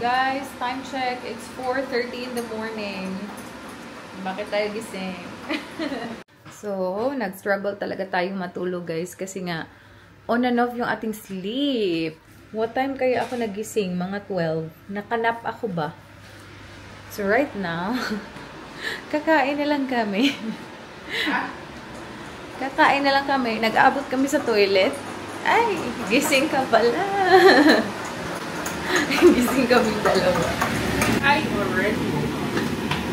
Guys, time check. It's 4:30 in the morning. Bakit tayo gising? So, nag-struggle talaga tayo matulog, guys. Kasi nga, on and off yung ating sleep. What time kaya ako nagising? Mga 12. Nakanap ako ba? So, right now, kakain na lang kami. Kakain na lang kami. Nag-aabot kami sa toilet. Ay, gising ka pala. Gising kami dalawa. I already woke up.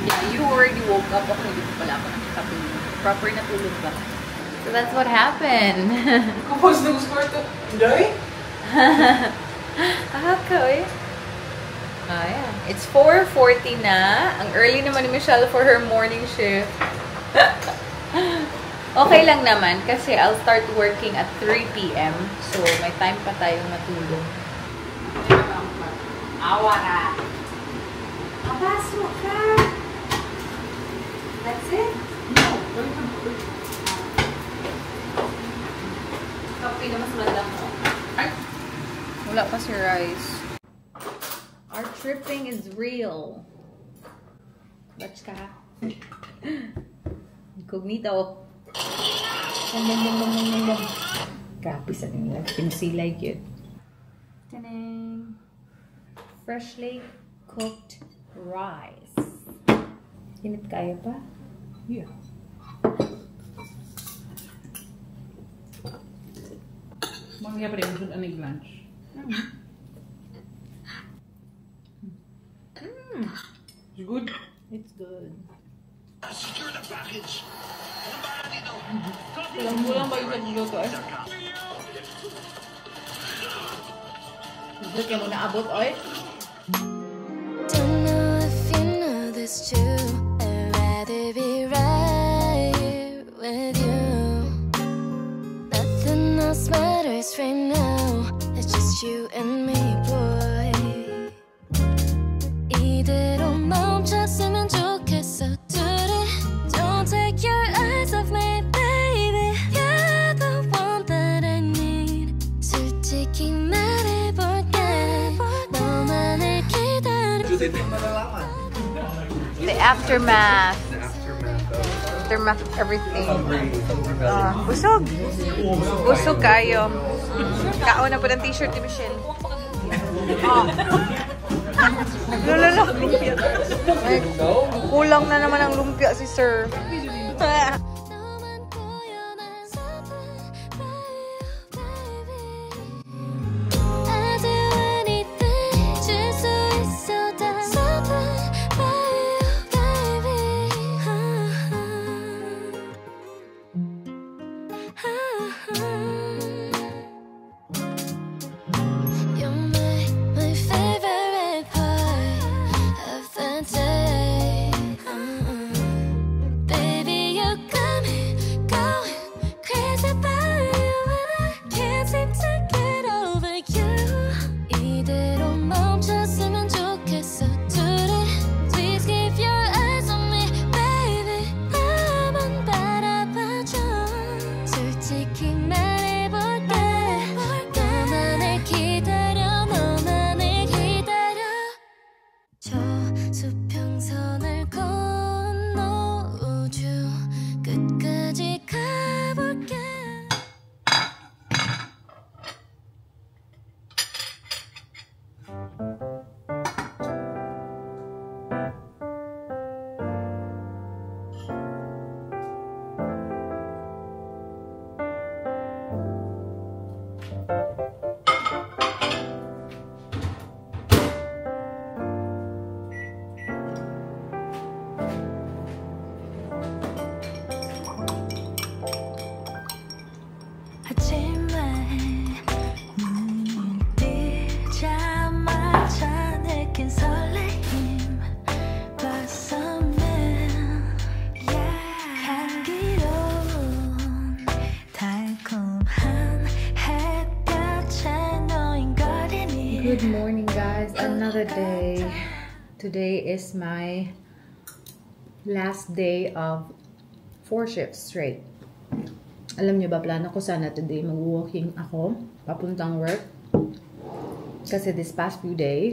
Yeah, you already woke up. Ako hindi ko pala ako nakikatulog. Proper na tulog ba? So that's what happened. Kapos na gusto ko. Hindi? Okay. Ah, yeah. It's 4:40 na. Ang early naman ni Michelle for her morning shift. Okay lang naman kasi I'll start working at 3 p.m. So may time pa tayong matulog. Awara. Papasok ka! That's it? No. Kape na mas maganda mo. Ay! Wala pa si Rice. Our tripping is real. Batch ka. Incognito. Grabe sa nila. Pinsilay yun. Tanang. Freshly cooked rice. Init kaya pa? Yeah. Mamaya pa rin gusto anig lunch. It's good? It's good. Secure the package. Kulang ba yung nagluto eh? Look mo na abot, oy. Don't know if you know this too. I'd rather be right here with you. Nothing else matters right now. It's just you and me, boy. 이대로 멈췄으면 좋겠어, 둘이. Don't take your eyes off me, baby. You're the one that I need. 솔직히 말해볼게. 너만을 기다려. The aftermath. Aftermath of everything. Busog. Busog kayo. Kaon na po ng t-shirt ni Michelle. Lolo. Ay, kulang na naman ang lumpia si Sir. 너만 보여 난 something by you, baby. I do anything 줄 수 있어 다 something by you, baby. You're my favorite part of the day. Baby, you got me going crazy about you, and I can't seem to get over you. 이대로 멈췄으면 좋겠어, 둘이. Please keep your eyes on me, baby. 나만 바라봐줘. 솔직히 말해볼게. 너만을 기다려, 너만을 기다려. 저 수평선을 건너 우주 끝까지 가볼게. 하지마 눈 뜨자마자 느낀 설레임 blossom 향기로운 달콤한 햇볕에 노인거리니. Good morning, guys. Another day. Today is my last day of 4 shifts straight. Alam niyo ba, plano ko sana today mag-walking ako papuntang work. Kasi this past few days,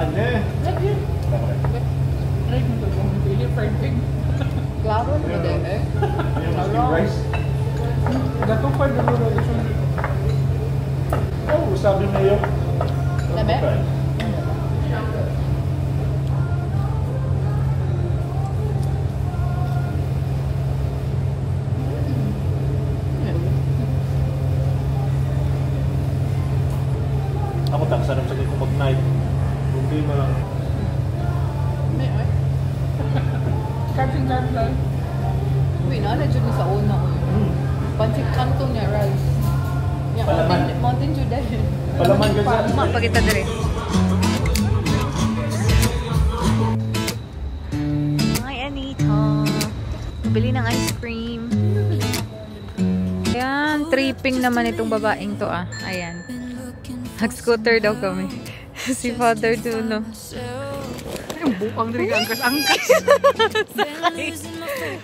Ane. Try mo ito kung hindi fried pig. Klaro mo din eh. Yung steamed rice. Gatong pa na rin ito. Oh, sabi mo yun. Labi? Ako tak sarap sa kung mag-night. Hindi mo lang. May ay. Catching that lang. Uy, na-jud mo sa una. Pansik kanto niya, rice. Yan, Palaman. Mountain Dew dahil. Palaman ka sa... Mapagita dire. Hi, Anita. Bili ng ice cream. Ayan, tripping naman itong babaeng to ah. Ayan. Nag-scooter daw kami. Si Father Tuno. Yung bukang diri ka angkas-angkas. Sakay.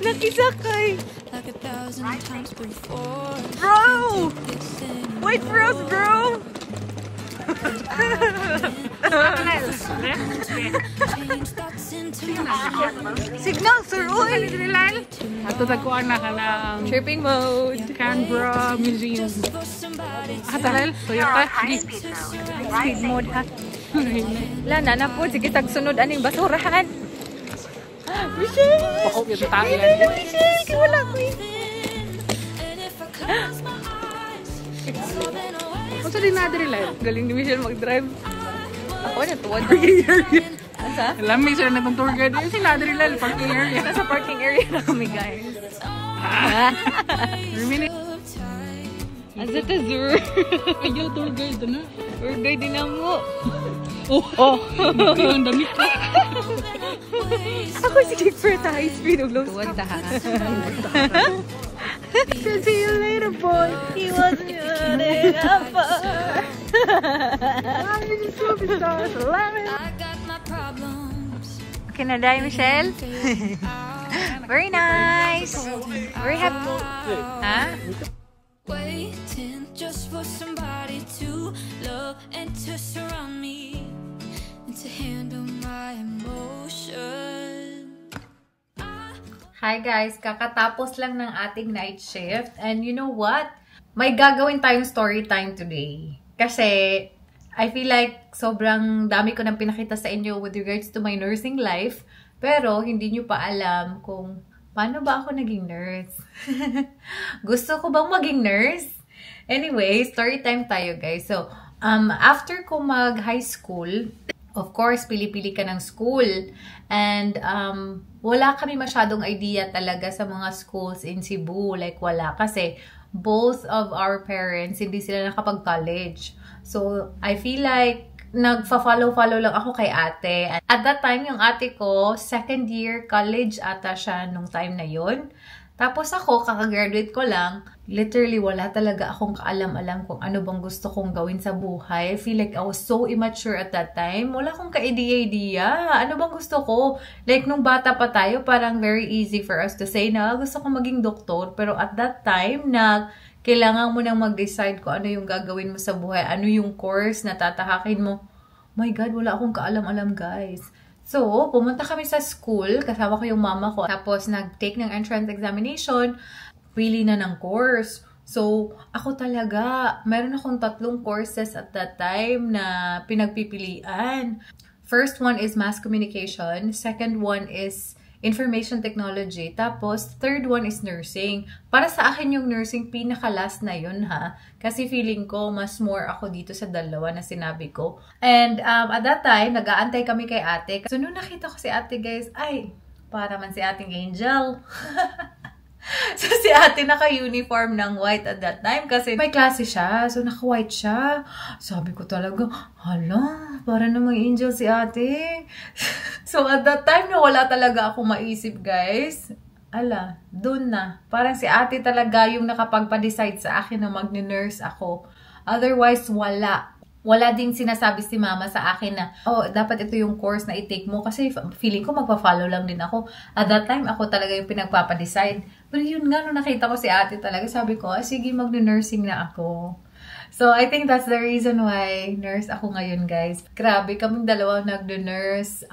Nakisakay. like 1,000 times before. Bro! Wait for us, bro! Change thoughts into Signal, sir! Uy! Ato tagkuan na ka ng Tripping mode. Canberra Museum. for somebody to Talal, Toyota. Speed mode, ha? Wala na po. Sige, tagsunod aning basurahan. Michelle! Pakop yung tayo yan. Michelle! Kaya wala ko eh. and if I close my eyes, more than a way. Kung sa din natin nila, Galing ni Michelle mag-drive. Ako, natuwad na. Asa? lamig sila na itong tour guide. Yung sila nila, parking area. Nasa parking area na kami, guys. Minute. Asa ta, sir? Ayaw tour guide, ano? We're guide din na mo. Oh! Ang damit ko. Ako sige for high speed of low speed. Tuwad ha. See you later, boy. He wasn't good enough. I got my problems. Okay na dahil, Michelle? Very nice. Very happy. Ha? Waiting just for somebody to love and to surround me and to handle my emotions. Hi guys, kakatapos lang ng ating night shift. And you know what? May gagawin tayong story time today. Kasi I feel like sobrang dami ko nang pinakita sa inyo with regards to my nursing life. Pero hindi nyo pa alam kung paano ba ako naging nurse. Gusto ko bang maging nurse? Anyway, story time tayo guys. So, after ko mag-high school, of course, pili-pili ka ng school. And wala kami masyadong idea talaga sa mga schools in Cebu. Like, wala. Kasi both of our parents, hindi sila nakapag-college. So, I feel like nagfa-follow-follow lang ako kay ate. At that time, yung ate ko, second year college ata siya nung time na yun. Tapos ako, kakagraduate ko lang, literally wala talaga akong kaalam-alam kung ano bang gusto kong gawin sa buhay. I feel like I was so immature at that time. Wala akong ka-idea. Ano bang gusto ko? Like, nung bata pa tayo, parang very easy for us to say na gusto kong maging doktor. Pero at that time, kailangan mo nang mag-decide kung ano yung gagawin mo sa buhay. Ano yung course na tatahakin mo. My God, wala akong kaalam-alam, guys. So, pumunta kami sa school, kasama ko yung mama ko. Tapos, nag-take ng entrance examination, pili na ng course. So, ako talaga, meron akong 3 courses at that time na pinagpipilian. First one is mass communication. Second one is information technology. Tapos, third one is nursing. Para sa akin yung nursing, pinaka-last na yun ha. Kasi feeling ko, mas more ako dito sa dalawa na sinabi ko. And at that time, nag-aantay kami kay ate. So, nung nakita ko si ate guys, ay, para man si ating Angel. So, si ate naka-uniform ng white at that time kasi may klase siya. So, naka-white siya. Sabi ko talaga, hala, para namang angel si ate. So, at that time, wala talaga ako maisip, guys. Ala, dun na. Parang si ate talaga yung nakapagpa-decide sa akin na mag-nurse ako. Otherwise, wala. Wala ding sinasabi si mama sa akin na, oh, dapat ito yung course na i-take mo. Kasi feeling ko magpa-follow lang din ako. At that time, ako talaga yung pinagpapa-decide. Pero yun nga, nung nakita ko si ate talaga, sabi ko, sige, mag-nursing na ako. So, I think that's the reason why nurse ako ngayon, guys. Grabe, kaming dalawa nagdo-nurse.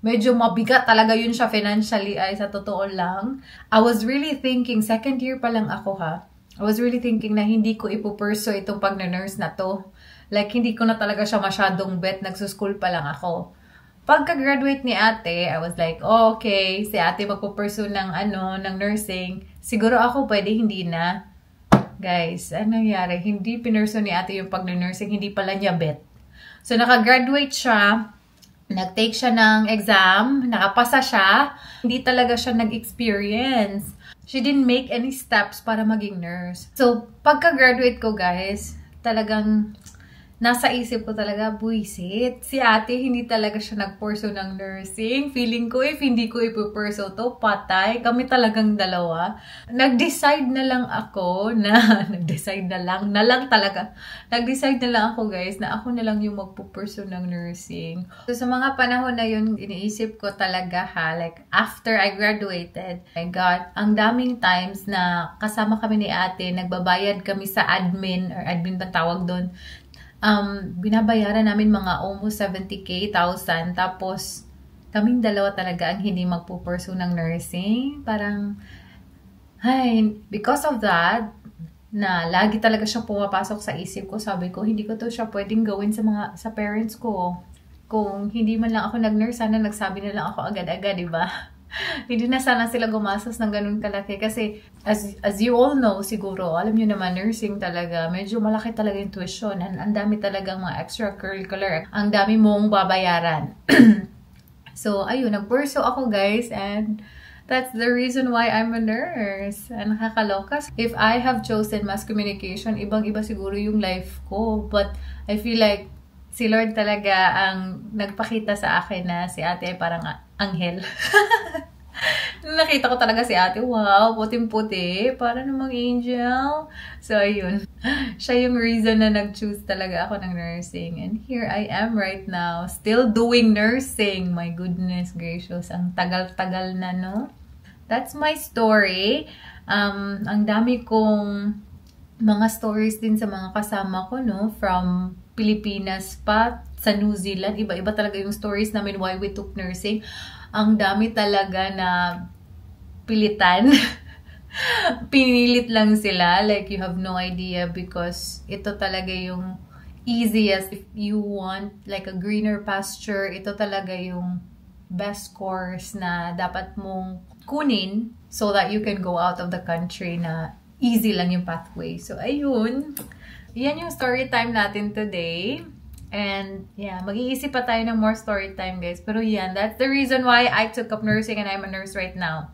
Medyo mabigat talaga yun siya financially ay sa totoo lang. I was really thinking, second year pa lang ako ha. I was really thinking na hindi ko ipupursue itong pag-nurse na to. Like, hindi ko na talaga siya masyadong bet. Nagsuschool pa lang ako. Pagka-graduate ni ate, I was like, oh, okay, si ate magpupursue ng, ng nursing. Siguro ako pwede, hindi na. Guys, ano nangyari? Hindi pinurso ni ate yung pag-nursing, hindi pala niya bet. So, nakagraduate siya, nag-take siya ng exam, nakapasa siya, hindi talaga siya nag-experience. She didn't make any steps para maging nurse. So, pagka-graduate ko, guys, talagang nasa isip ko talaga, buisit. Si ate, hindi talaga siya nag-pursue ng nursing. Feeling ko, if hindi ko ipupursue to, patay. Kami talagang dalawa. Nag-decide na lang ako na, nag-decide na lang talaga. Nag-decide na lang ako, guys, na ako na lang yung magpupursue ng nursing. So, sa mga panahon na yun, iniisip ko talaga ha, like, after I graduated, my God, ang daming times na kasama kami ni ate, nagbabayad kami sa admin, or admin ba tawag doon, binabayaran namin mga almost 70,000, tapos kaming dalawa talaga ang hindi magpupursue ng nursing. Parang, because of that, na lagi talaga siya pumapasok sa isip ko, sabi ko, hindi ko to siya pwedeng gawin sa parents ko. Kung hindi man lang ako nag-nurse, sana nagsabi na lang ako agad-agad, diba? Hindi na sana sila gumastos ng ganun kalaki. Kasi, as you all know, siguro, alam nyo naman, nursing talaga, medyo malaki talaga yung tuition. Ang dami talagang mga extracurricular. Ang dami mong babayaran. So, ayun, nag-pursue ako, guys. And that's the reason why I'm a nurse. Nakakaloka. If I have chosen mass communication, ibang-iba siguro yung life ko. But, I feel like, si Lord talaga ang nagpakita sa akin na si ate ay parang anghel. Nakita ko talaga si ate, wow, puting-puti, para namang angel. So, ayun. Siya yung reason na nag-choose talaga ako ng nursing. And here I am right now, still doing nursing. My goodness gracious, ang tagal-tagal na, no? That's my story. Ang dami kong mga stories din sa mga kasama ko, no? From Pilipinas pa, sa New Zealand. Iba-iba talaga yung stories namin why we took nursing. Ang dami talaga na pilitan. Pinilit lang sila. Like, you have no idea because ito talaga yung easiest. If you want like a greener pasture, ito talaga yung best course na dapat mong kunin so that you can go out of the country na easy lang yung pathway. So, ayun. Yan yung story time natin today. And, yeah, mag-iisip pa tayo ng more story time, guys. Pero yan, that's the reason why I took up nursing and I'm a nurse right now.